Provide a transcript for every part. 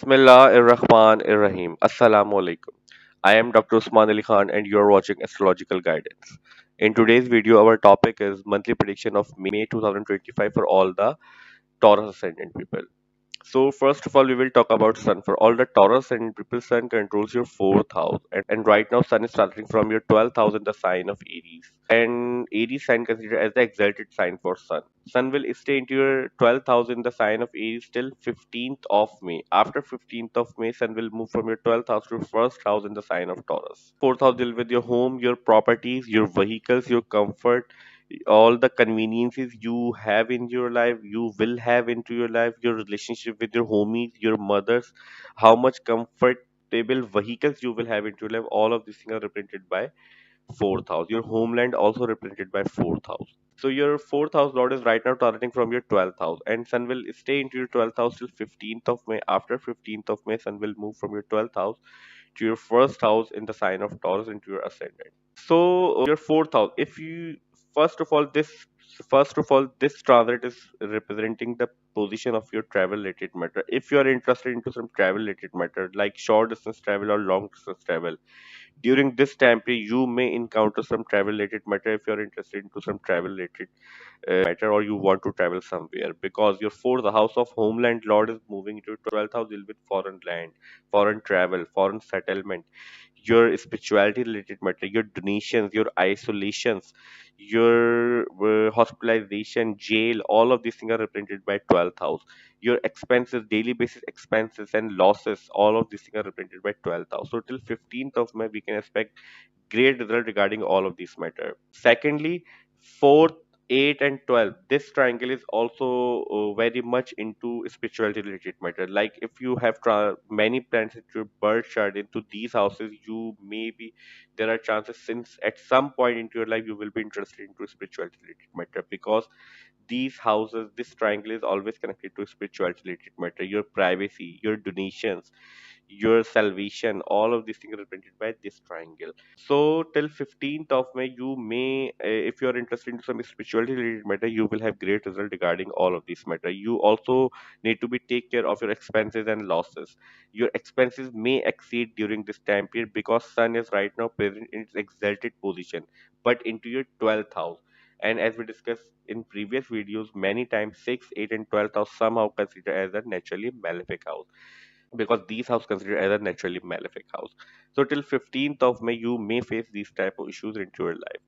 Bismillahirrahmanirrahim. Assalamu alaikum. I am Dr. Usman Ali Khan and you are watching Astrological Guidance. In today's video, our topic is monthly prediction of May 2025 for all the Taurus Ascendant people. So first of all, we will talk about Sun. For all the Taurus and people, Sun controls your fourth house, and right now Sun is starting from your 12th house in the sign of Aries, and Aries sign considered as the exalted sign for Sun. Sun will stay into your 12th house in the sign of Aries till 15th of May. After 15th of May, Sun will move from your 12th house to first house in the sign of Taurus. Fourth house deal with your home, your properties, your vehicles, your comfort, all the conveniences you have in your life, you will have into your life, your relationship with your homies, your mothers, how much comfortable vehicles you will have into your life, all of these things are represented by fourth house. Your homeland also represented by fourth house. So your fourth house lord is right now starting from your 12th house, and sun will stay into your 12th house till 15th of May. After 15th of May, sun will move from your 12th house to your first house in the sign of Taurus into your ascendant. So your fourth house, if you first of all this this transit is representing the position of your travel related matter. If you are interested into some travel related matter like short distance travel or long distance travel, during this time period you may encounter some travel related matter. If you are interested into some travel related matter or you want to travel somewhere, because your fourth house of homeland lord is moving into 12th house, deal with foreign land, foreign travel, foreign settlement, your spirituality related matter, your donations, your isolations, your hospitalization, jail, all of these things are represented by 12th house. Your expenses, daily basis expenses and losses, all of these things are represented by 12th house. So till 15th of May we can expect great result regarding all of these matter. Secondly, fourth, 8 and 12, this triangle is also very much into spirituality related matter. Like if you have many planets in your birth chart into these houses, you may be, there are chances since at some point into your life you will be interested into spirituality related matter, because these houses, this triangle is always connected to spirituality related matter, your privacy, your donations, your salvation, all of these things are represented by this triangle. So till 15th of May, you may, if you are interested in some spirituality related matter, you will have great result regarding all of these matter. You also need to be take care of your expenses and losses. Your expenses may exceed during this time period because Sun is right now present in its exalted position, but into your 12th house. And as we discussed in previous videos, many times 6, 8, and 12th house somehow considered as a naturally malefic house, because these house considered as a naturally malefic house. So till 15th of May, you may face these type of issues into your life.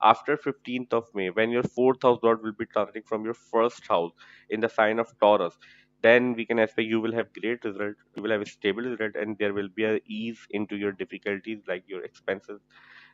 After 15th of May, when your fourth house lord will be transiting from your first house in the sign of Taurus, then we can expect you will have great result, you will have a stable result, and there will be a ease into your difficulties like your expenses,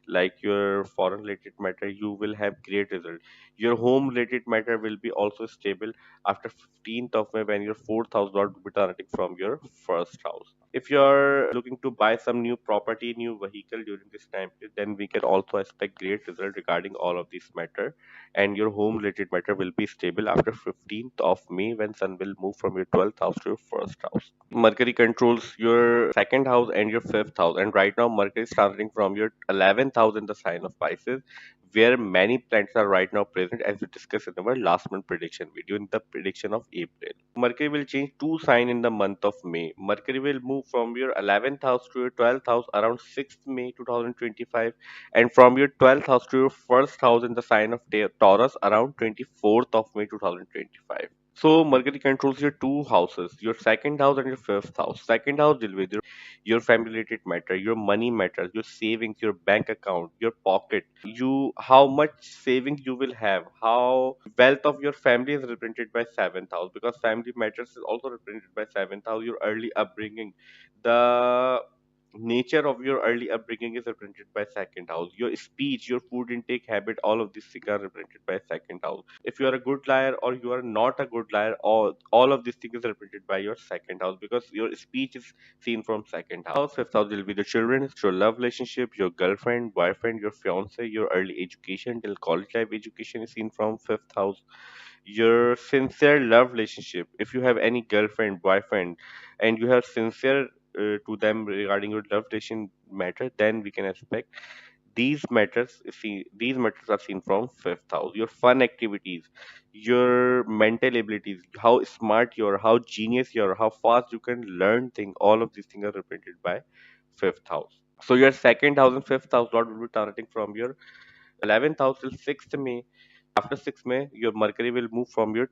like your foreign related matter, you will have great result. Your home related matter will be also stable after 15th of May, when your fourth house lord will be transiting from your first house. If you're looking to buy some new property, new vehicle during this time period, then we can also expect great result regarding all of this matter, and your home related matter will be stable after 15th of May, when sun will move from your 12th house to your first house. Mercury controls your second house and your fifth house, and right now Mercury is transiting from your 11th house in the sign of Pisces, where many planets are right now present, as we discussed in our last month prediction video in the prediction of April. Mercury will change two sign in the month of May. Mercury will move from your 11th house to your 12th house around 6th May 2025, and from your 12th house to your first house in the sign of Taurus around 24th of May 2025. So Mercury controls your two houses, your second house and your fifth house. Second house deal with your family related matter, your money matters, your savings, your bank account, your pocket. You, how much savings you will have, how wealth of your family is represented by seventh house, because family matters is also represented by seventh house. Your early upbringing, the nature of your early upbringing is represented by second house. Your speech, your food intake habit, all of these things are represented by second house. If you are a good liar or you are not a good liar, all of these things is represented by your second house, because your speech is seen from second house. Fifth house will be the children, your love relationship, your girlfriend, boyfriend, your fiance, your early education till college life education is seen from fifth house. Your sincere love relationship, if you have any girlfriend, boyfriend, and you have sincere to them regarding your love relation matter, then we can expect these matters are seen from fifth house. Your fun activities, your mental abilities, how smart you are, how genius you are, how fast you can learn things. All of these things are represented by fifth house. So your second house and fifth house lord will be transiting from your 11th house till 6th May. After 6th May, your Mercury will move from your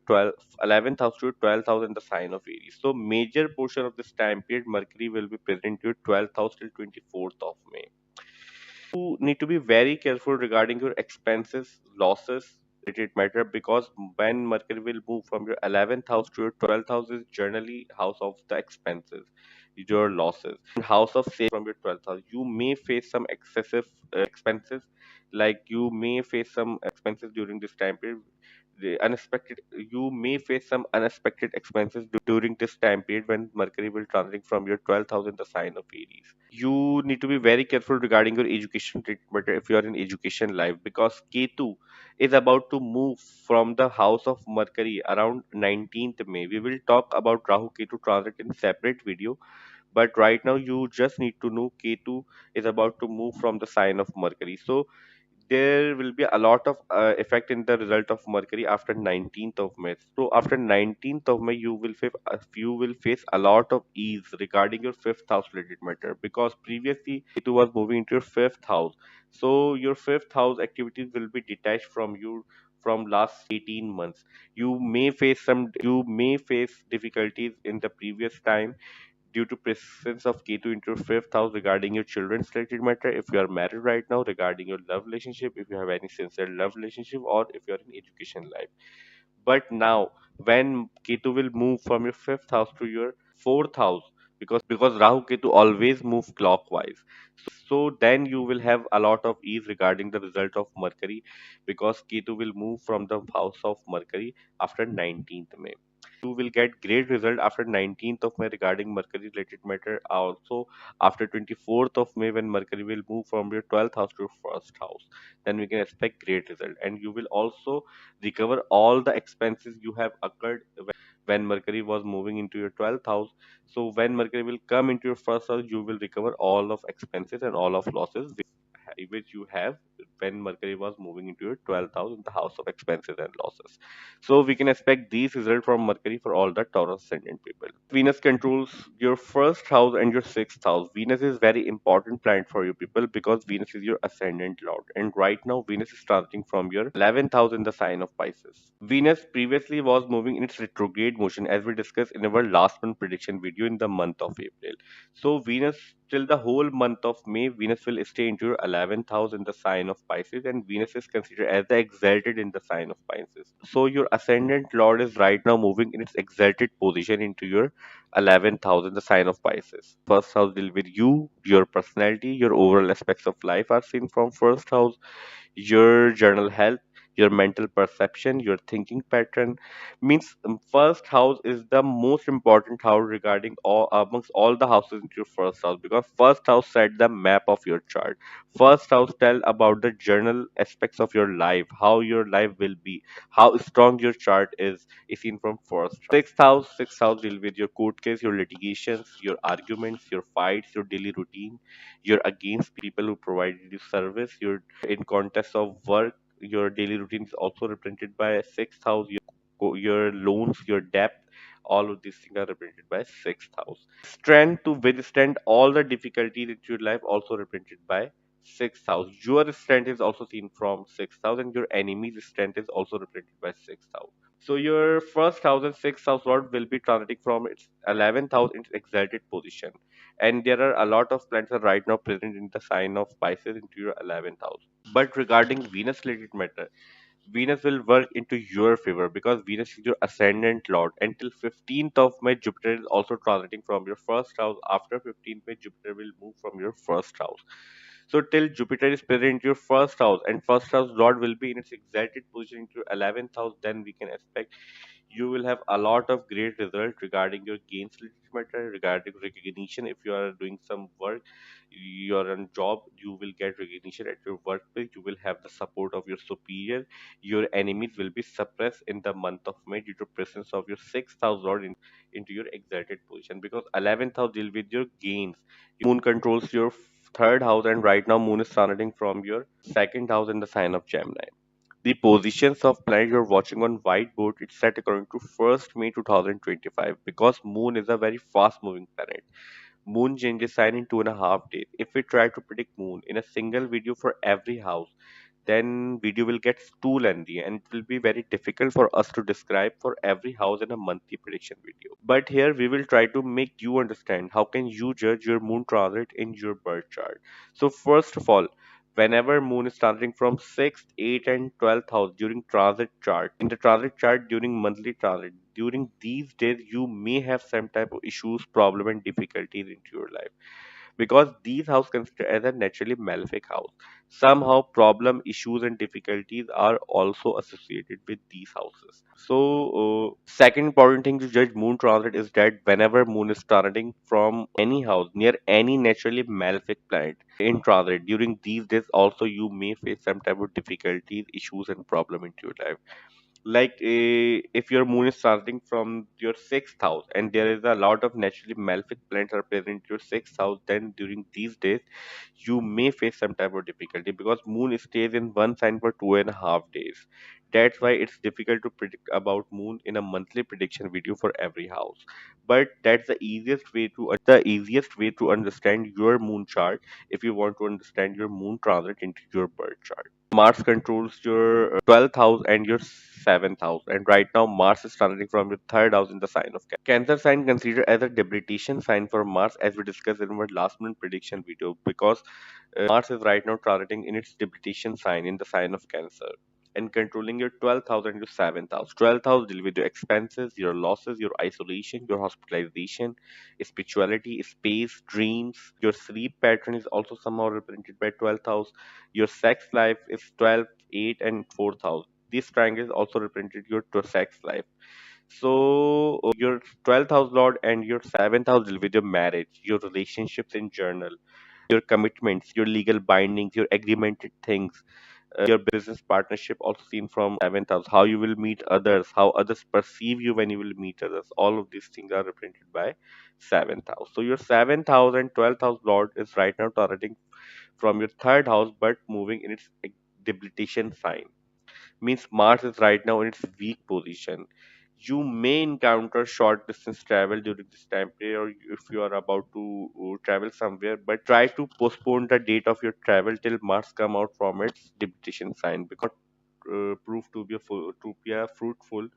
11th house to your 12th house in the sign of Aries. So major portion of this time period, Mercury will be present in your 12th house till 24th of May. You need to be very careful regarding your expenses, losses, related matter, because when Mercury will move from your 11th house to your 12th house is generally house of the expenses, your losses, and house of saving from your 12th house. You may face some excessive expenses, like you may face some expenses during this time period. The unexpected, you may face some unexpected expenses during this time period when Mercury will transit from your 12th house in the sign of Aries. You need to be very careful regarding your education treatment if you are in education life, because Ketu is about to move from the house of Mercury around 19th May. We will talk about Rahu Ketu transit in separate video, but right now you just need to know Ketu is about to move from the sign of Mercury. So there will be a lot of effect in the result of Mercury after 19th of May. So after 19th of May, you will face a lot of ease regarding your fifth house related matter, because previously Ketu was moving into your fifth house. So your fifth house activities will be detached from you from last 18 months. You may face difficulties in the previous time due to presence of Ketu into your fifth house regarding your children's related matter. If you are married right now, regarding your love relationship, if you have any sincere love relationship, or if you are in education life. But now, when Ketu will move from your fifth house to your fourth house, because Rahu Ketu always move clockwise, so then you will have a lot of ease regarding the result of Mercury, because Ketu will move from the house of Mercury after 19th May. You will get great result after 19th of May regarding Mercury related matter. Also, after 24th of May, when Mercury will move from your 12th house to your first house, then we can expect great result. And you will also recover all the expenses you have occurred when Mercury was moving into your 12th house. So when Mercury will come into your first house, you will recover all of expenses and all of losses which you have when Mercury was moving into your 12th house in the house of expenses and losses. So we can expect these results from Mercury for all the Taurus ascendant people. Venus controls your first house and your sixth house. Venus is very important planet for you people, because Venus is your ascendant lord. And right now Venus is transiting from your 11th house in the sign of Pisces. Venus previously was moving in its retrograde motion, as we discussed in our last month prediction video in the month of April. So Venus, till the whole month of May, Venus will stay into your 11th house in the sign of Pisces, and Venus is considered as the exalted in the sign of Pisces. So your ascendant lord is right now moving in its exalted position into your 11th house in the sign of Pisces. First house deal with you, your personality, your overall aspects of life are seen from first house, your journal health, your mental perception, your thinking pattern. Means first house is the most important house regarding all amongst all the houses into your first house, because first house set the map of your chart. First house tell about the journal aspects of your life, how your life will be, how strong your chart is seen from first. Sixth house deal with your court case, your litigations, your arguments, your fights, your daily routine. You're against people who provide you service. You're in context of work. Your daily routine is also represented by sixth house. Your loans, your debt, all of these things are represented by sixth house. Strength to withstand all the difficulties in your life also represented by sixth house. Your strength is also seen from sixth house, and your enemy's strength is also represented by sixth house. So your first house and sixth house lord will be transiting from its 11th house in its exalted position. And there are a lot of planets are right now present in the sign of Pisces into your 11th house. But regarding Venus related matter, Venus will work into your favor, because Venus is your ascendant lord. Until 15th of May, Jupiter is also transiting from your first house. After 15th May, Jupiter will move from your first house. So till Jupiter is present in your first house, and first house lord will be in its exalted position into your 11th house, then we can expect you will have a lot of great result regarding your gains related matter, regarding recognition. If you are doing some work, you are on job, you will get recognition at your workplace. You will have the support of your superior. Your enemies will be suppressed in the month of May due to presence of your sixth house lord into your exalted position, because 11th house deal with your gains. Moon controls your third house, and right now moon is transiting from your second house in the sign of Gemini. The positions of planet you're watching on whiteboard, it's set according to 1st May 2025, because moon is a very fast moving planet. Moon changes sign in 2.5 days. If we try to predict moon in a single video for every house, then video will get too lengthy and it will be very difficult for us to describe for every house in a monthly prediction video. But here we will try to make you understand how can you judge your moon transit in your birth chart. So first of all, whenever moon is transiting from 6th, 8th and 12th house during transit chart, in the transit chart during monthly transit, during these days you may have some type of issues, problem and difficulties into your life, because these houses considered as a naturally malefic house. Somehow problem, issues and difficulties are also associated with these houses. So second important thing to judge moon transit is that whenever moon is transiting from any house near any naturally malefic planet in transit during these days, also you may face some type of difficulties, issues and problem into your life. Like if your moon is starting from your sixth house and there is a lot of naturally malefic planets are present in your sixth house, then during these days you may face some type of difficulty, because moon stays in one sign for 2.5 days. That's why it's difficult to predict about moon in a monthly prediction video for every house. But that's the easiest way to understand your moon chart if you want to understand your moon transit into your birth chart. Mars controls your 12th house and your 7th house, and right now Mars is transiting from your third house in the sign of Cancer. Cancer sign considered as a debilitation sign for Mars, as we discussed in our last minute prediction video, because Mars is right now transiting in its debilitation sign in the sign of Cancer and controlling your 12th house and your 7th house. 12th house deal with your expenses, your losses, your isolation, your hospitalization, spirituality, space, dreams. Your sleep pattern is also somehow represented by 12th house. Your sex life is 12, 8, and 4th house. This triangle is also represented your sex life. So your 12th house lord and your 7th house deal with your marriage, your relationships in journal, your commitments, your legal bindings, your agreemented things, your business partnership also seen from 7th house, how you will meet others, how others perceive you when you will meet others. All of these things are represented by 7th house. So your 7th house and 12th house lord is right now targeting from your third house but moving in its debilitation sign, means Mars is right now in its weak position. You may encounter short distance travel during this time period, or if you are about to travel somewhere, but try to postpone the date of your travel till Mars come out from its debilitation sign, because prove to be a fruitful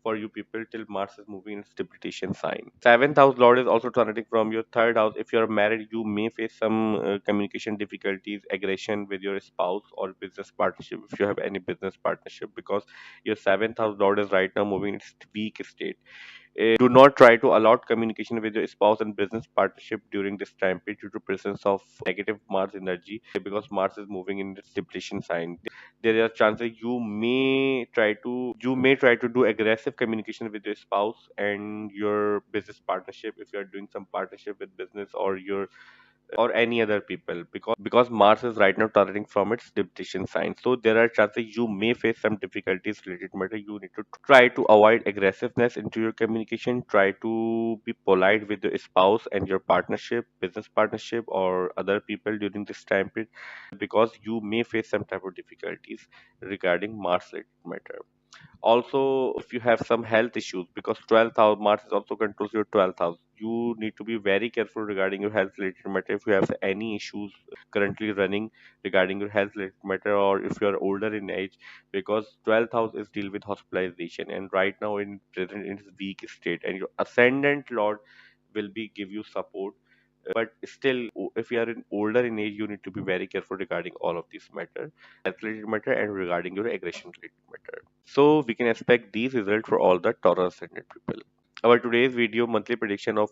for you people till Mars is moving in its debilitation sign. Seventh house lord is also transiting from your third house. If you are married, you may face some communication difficulties, aggression with your spouse or business partnership if you have any business partnership, because your seventh house lord is right now moving in its weak state. Do not try to allow communication with your spouse and business partnership during this time period due to presence of negative Mars energy, because Mars is moving in its depletion sign. There are chances you may try to do aggressive communication with your spouse and your business partnership if you are doing some partnership with business or any other people, because Mars is right now turning from its depression sign. So there are chances you may face some difficulties related matter. You need to try to avoid aggressiveness into your communication. Try to be polite with your spouse and your partnership, business partnership, or other people during this time period, because you may face some type of difficulties regarding Mars related matter. Also, if you have some health issues, because 12th house Mars is also controls your 12th house, you need to be very careful regarding your health related matter. If you have any issues currently running regarding your health related matter, or if you are older in age, because 12th house is deal with hospitalization and right now in present in its weak state, and your ascendant lord will be give you support. But still, if you are older in age, you need to be very careful regarding all of these matter, health related matter and regarding your aggression related matter. So we can expect these results for all the Taurus Ascendant people. Our today's video monthly prediction of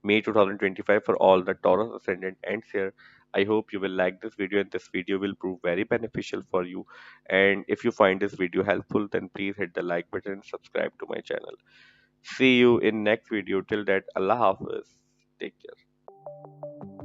May 2025 for all the Taurus Ascendant ends here. I hope you will like this video and this video will prove very beneficial for you. And if you find this video helpful, then please hit the like button and subscribe to my channel. See you in next video. Till that, Allah Hafiz. Take care.